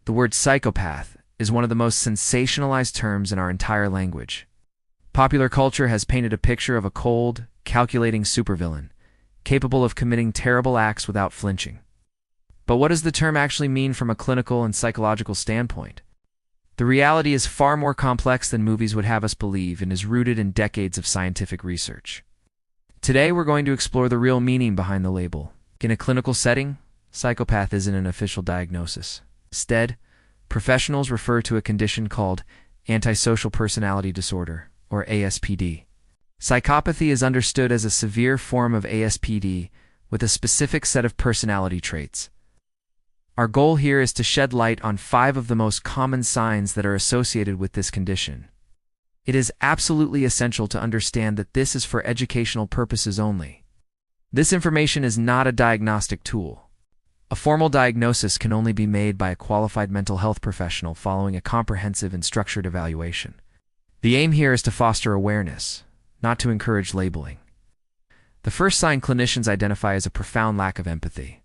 The word psychopath is one of the most sensationalized terms in our entire language. Popular culture has painted a picture of a cold, calculating supervillain, capable of committing terrible acts without flinching. But what does the term actually mean from a clinical and psychological standpoint? The reality is far more complex than movies would have us believe and is rooted in decades of scientific research. Today, we're going to explore the real meaning behind the label. In a clinical setting, psychopath isn't an official diagnosis. Instead, professionals refer to a condition called antisocial personality disorder, or ASPD. Psychopathy is understood as a severe form of ASPD with a specific set of personality traits. Our goal here is to shed light on 5 of the most common signs that are associated with this condition. It is absolutely essential to understand that this is for educational purposes only. This information is not a diagnostic tool. A formal diagnosis can only be made by a qualified mental health professional following a comprehensive and structured evaluation. The aim here is to foster awareness, not to encourage labeling. The first sign clinicians identify is a profound lack of empathy.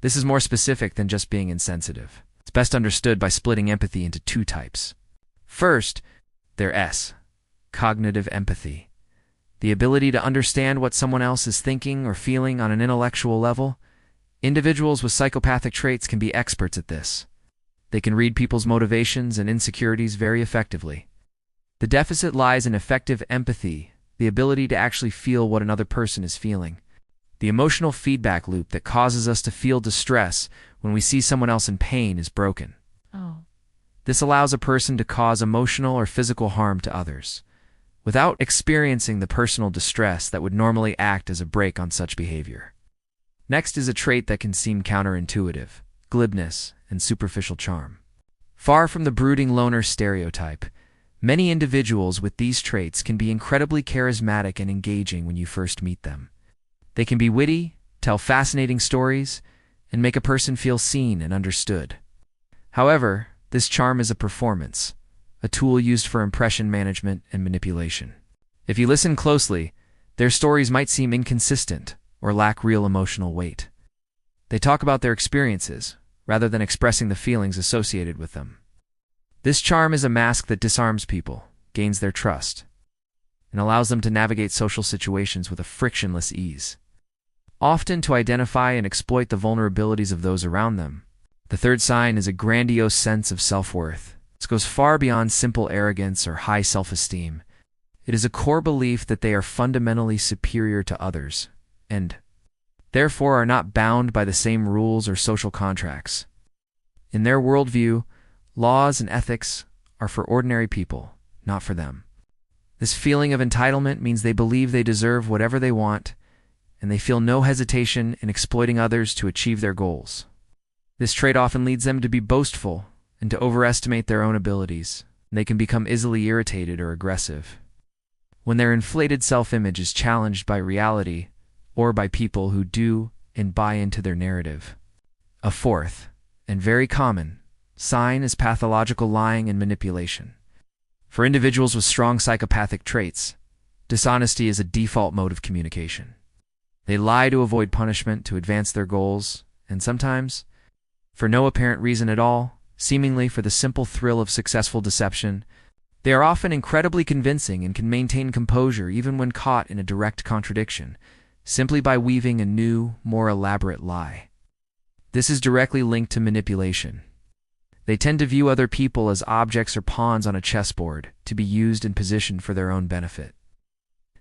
This is more specific than just being insensitive. It's best understood by splitting empathy into 2 types. First, there's cognitive empathy. The ability to understand what someone else is thinking or feeling on an intellectual level. Individuals with psychopathic traits can be experts at this. They can read people's motivations and insecurities very effectively. The deficit lies in effective empathy, the ability to actually feel what another person is feeling. The emotional feedback loop that causes us to feel distress when we see someone else in pain is broken. This allows a person to cause emotional or physical harm to others, without experiencing the personal distress that would normally act as a brake on such behavior. Next is a trait that can seem counterintuitive: glibness and superficial charm. Far from the brooding loner stereotype, many individuals with these traits can be incredibly charismatic and engaging when you first meet them. They can be witty, tell fascinating stories, and make a person feel seen and understood. However, this charm is a performance, a tool used for impression management and manipulation. If you listen closely, their stories might seem inconsistent or lack real emotional weight. They talk about their experiences, rather than expressing the feelings associated with them. This charm is a mask that disarms people, gains their trust, and allows them to navigate social situations with a frictionless ease. Often to identify and exploit the vulnerabilities of those around them. The third sign is a grandiose sense of self-worth. This goes far beyond simple arrogance or high self-esteem. It is a core belief that they are fundamentally superior to others, and therefore are not bound by the same rules or social contracts. In their worldview, laws and ethics are for ordinary people, not for them. This feeling of entitlement means they believe they deserve whatever they want, and they feel no hesitation in exploiting others to achieve their goals. This trait often leads them to be boastful and to overestimate their own abilities, and they can become easily irritated or aggressive. When their inflated self-image is challenged by reality or by people who do and buy into their narrative. A fourth, and very common, sign is pathological lying and manipulation. For individuals with strong psychopathic traits, dishonesty is a default mode of communication. They lie to avoid punishment, to advance their goals, and sometimes, for no apparent reason at all, seemingly for the simple thrill of successful deception. They are often incredibly convincing and can maintain composure even when caught in a direct contradiction, simply by weaving a new, more elaborate lie. This is directly linked to manipulation. They tend to view other people as objects or pawns on a chessboard, to be used and positioned for their own benefit.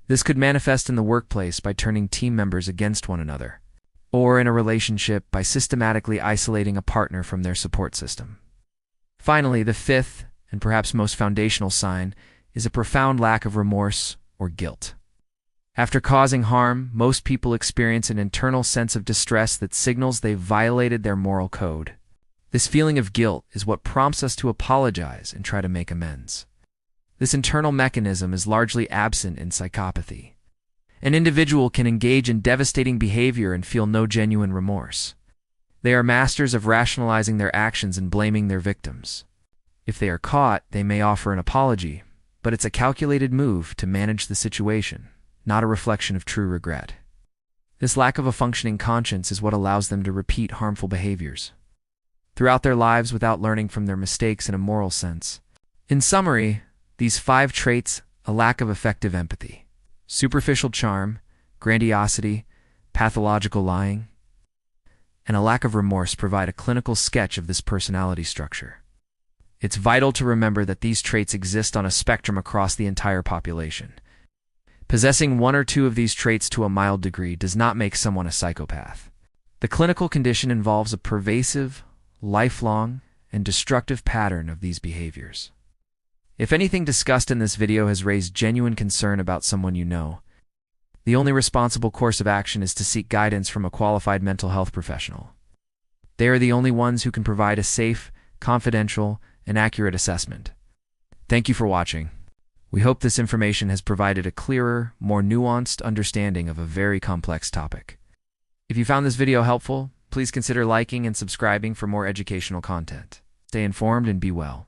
This could manifest in the workplace by turning team members against one another, or in a relationship by systematically isolating a partner from their support system. Finally, the fifth, and perhaps most foundational sign, is a profound lack of remorse or guilt. After causing harm, most people experience an internal sense of distress that signals they've violated their moral code. This feeling of guilt is what prompts us to apologize and try to make amends. This internal mechanism is largely absent in psychopathy. An individual can engage in devastating behavior and feel no genuine remorse. They are masters of rationalizing their actions and blaming their victims. If they are caught, they may offer an apology, but it's a calculated move to manage the situation, not a reflection of true regret. This lack of a functioning conscience is what allows them to repeat harmful behaviors. throughout their lives without learning from their mistakes in a moral sense. In summary, these 5 traits: a lack of effective empathy, superficial charm, grandiosity, pathological lying, and a lack of remorse provide a clinical sketch of this personality structure. It's vital to remember that these traits exist on a spectrum across the entire population. Possessing 1 or 2 of these traits to a mild degree does not make someone a psychopath. The clinical condition involves a pervasive, lifelong, and destructive pattern of these behaviors. If anything discussed in this video has raised genuine concern about someone you know, the only responsible course of action is to seek guidance from a qualified mental health professional. They are the only ones who can provide a safe, confidential, and accurate assessment. Thank you for watching. We hope this information has provided a clearer, more nuanced understanding of a very complex topic. If you found this video helpful, please consider liking and subscribing for more educational content. Stay informed and be well.